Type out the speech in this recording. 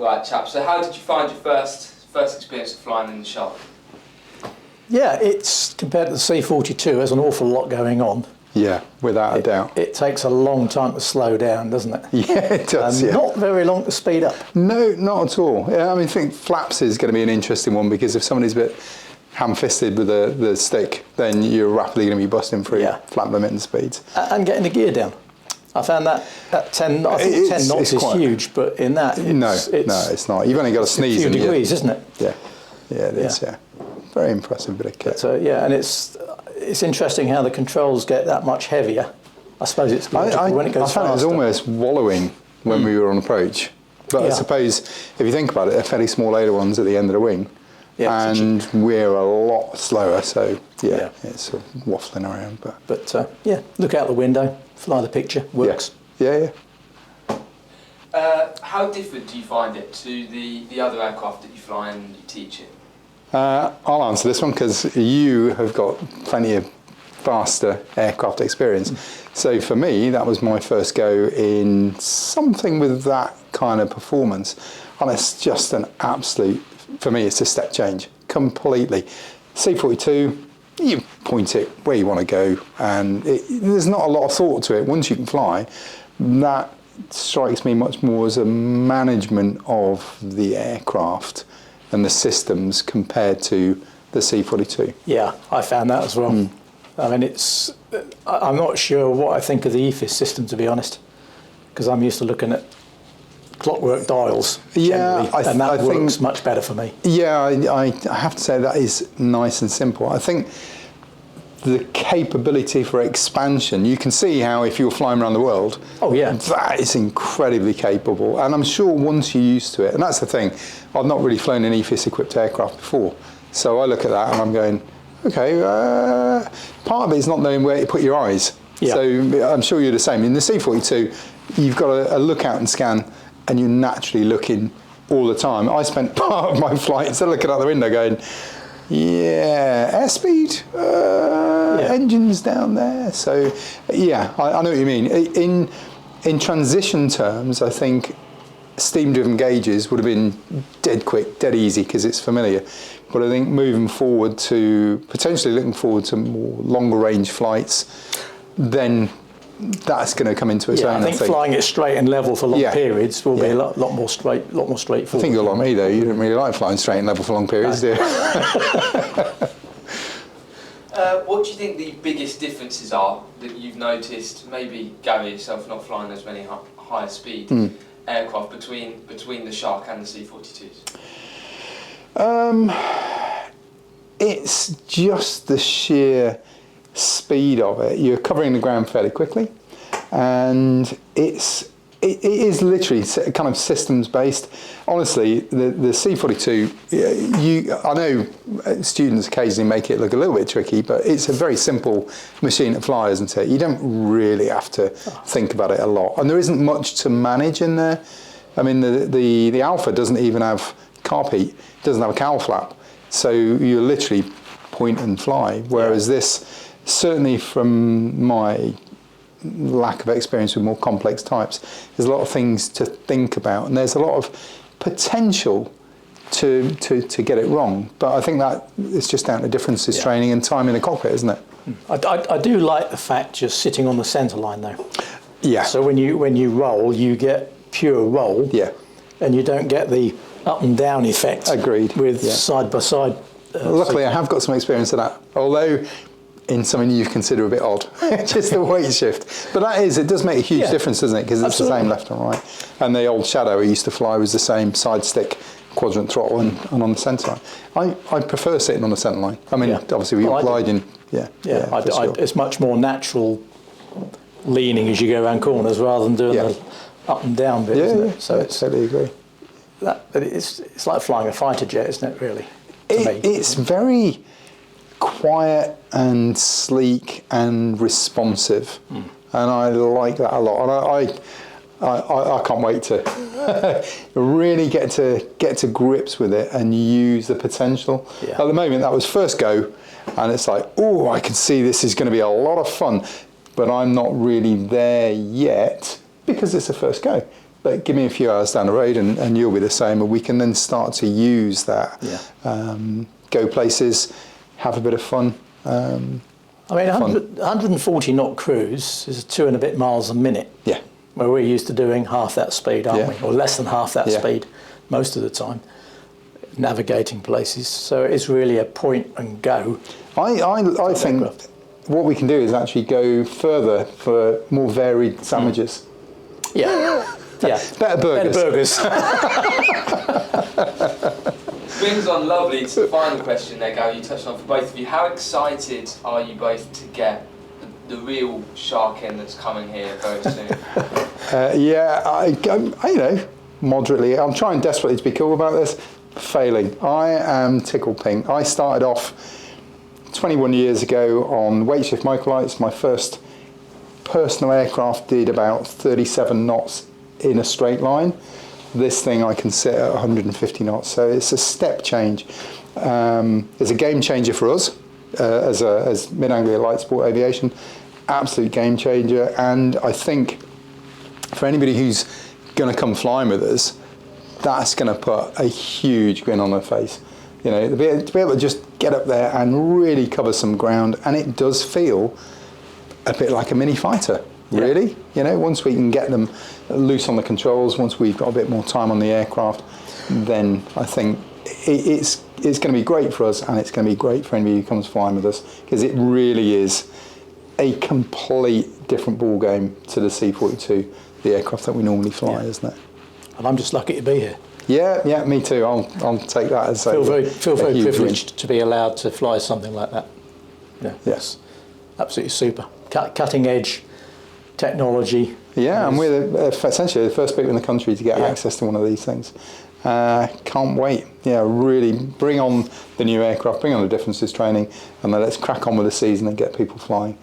Right, chap. So how did you find your first experience of flying in the Shark? Yeah, it's compared to the C-42, there's an awful lot going on. Yeah, without a doubt. It takes a long time to slow down, doesn't it? Yeah, it does. And yeah. not very long to speed up. No, not at all. Yeah, I mean, I think flaps is going to be an interesting one, because if somebody's a bit ham-fisted with the stick, then you're rapidly going to be busting through flap limit and speeds. And getting the gear down. I found that 10, I think 10 knots is huge, but in that, no, it's not. You've only got to sneeze. A few degrees, isn't it? Yeah, it is. Yeah, very impressive bit of kit. But, yeah, and it's interesting how the controls get that much heavier. I suppose it's logical when it goes faster. I found it was almost wallowing when we were on approach. But I suppose if you think about it, they're fairly small ailerons at the end of the wing, and we're a lot slower. So it's sort of waffling around. But yeah, look out the window, fly the picture, works. Yeah. How different do you find it to the other aircraft that you fly and you teach in? I'll answer this one because you have got plenty of faster aircraft experience. So for me, that was my first go in something with that kind of performance. And it's just an absolute, for me, it's a step change, completely. C-42, you point it where you want to go, and there's not a lot of thought to it. Once you can fly, that strikes me much more as a management of the aircraft and the systems compared to the C-42. Yeah, I found that as well. I mean, I'm not sure what I think of the EFIS system, to be honest, because I'm used to looking at clockwork dials generally, and that works much better for me. Yeah, I have to say that is nice and simple. I think the capability for expansion, you can see how if you're flying around the world, that is incredibly capable. And I'm sure once you're used to it, and that's the thing, I've not really flown an EFIS equipped aircraft before. So I look at that and I'm going, okay, part of it is not knowing where to put your eyes. Yeah. So I'm sure you're the same. In the C-42, you've got a look out and scan, and you're naturally looking all the time. I spent part of my flight instead of looking out the window going, airspeed, engines down there. So, yeah, I know what you mean. In transition terms, I think steam-driven gauges would have been dead quick, dead easy, because it's familiar. But I think potentially looking forward to more longer range flights, then that's going to come into its own. I think flying it straight and level for long periods will be a lot more straightforward. I think you're like me though. You don't really like flying straight and level for long periods, do you? What do you think the biggest differences are that you've noticed? Maybe Gary yourself not flying as many higher speed aircraft between the Shark and the C-42s. It's just the sheer speed of it. You're covering the ground fairly quickly, and it is literally kind of systems based. Honestly, the C-42, I know students occasionally make it look a little bit tricky, but it's a very simple machine to fly, isn't it? You don't really have to think about it a lot, and there isn't much to manage in there. I mean, the Alpha doesn't even have carp heat, doesn't have a cowl flap, so you literally point and fly, whereas this, certainly from my lack of experience with more complex types, there's a lot of things to think about, and there's a lot of potential to get it wrong. But I think that it's just down to differences, training and time in the cockpit, isn't it? I do like the fact you're sitting on the centre line though. Yeah. So when you roll, you get pure roll. Yeah. And you don't get the up and down effect. Agreed. With side by side. Luckily, I have got some experience of that. Although in something you consider a bit odd, just the weight shift. But it does make a huge difference, doesn't it? Because it's the same left and right. And the old Shadow I used to fly was the same side stick, quadrant throttle, and on the centre line. I prefer sitting on the centre line. I mean, obviously we applied in, sure. It's much more natural leaning as you go around corners rather than doing the up and down bit, isn't it? So I totally agree. But it's like flying a fighter jet, isn't it, really? It's very quiet and sleek and responsive, and I like that a lot. And I can't wait to really get to grips with it and use the potential. Yeah. At the moment, that was first go, and it's like, oh, I can see this is going to be a lot of fun, but I'm not really there yet because it's a first go. but give me a few hours down the road and you'll be the same, and we can then start to use that. Go places, have a bit of fun. I mean, 140 knot cruise is 2 and a bit miles a minute. Yeah. Where we're used to doing half that speed, aren't we? Or less than half that speed most of the time, navigating places. So it's really a point and go. I think what we can do is actually go further for more varied sandwiches. Yeah. Better burgers. Brings on lovely to the final question there, Gary, you touched on for both of you. How excited are you both to get the real shark in that's coming here very soon? I moderately. I'm trying desperately to be cool about this. Failing. I am tickled pink. I started off 21 years ago on weight shift microlights. My first personal aircraft did about 37 knots in a straight line. This thing I can sit at 150 knots, so it's a step change. It's a game changer for us as Anglia Light Sport Aviation. Absolute game changer, and I think for anybody who's going to come flying with us, that's going to put a huge grin on their face. You know, to be able to just get up there and really cover some ground, and it does feel a bit like a mini fighter. Really, you know, once we can get them loose on the controls, once we've got a bit more time on the aircraft, then I think it's going to be great for us, and it's going to be great for anybody who comes flying with us, because it really is a complete different ball game to the C-42, the aircraft that we normally fly, isn't it? And I'm just lucky to be here. Yeah, me too. I'll take that as feel very privileged to be allowed to fly something like that. Yes, absolutely super. Cutting edge technology. Yeah, and we're essentially the first people in the country to get access to one of these things. Can't wait. Yeah, really bring on the new aircraft, bring on the differences training, and then let's crack on with the season and get people flying.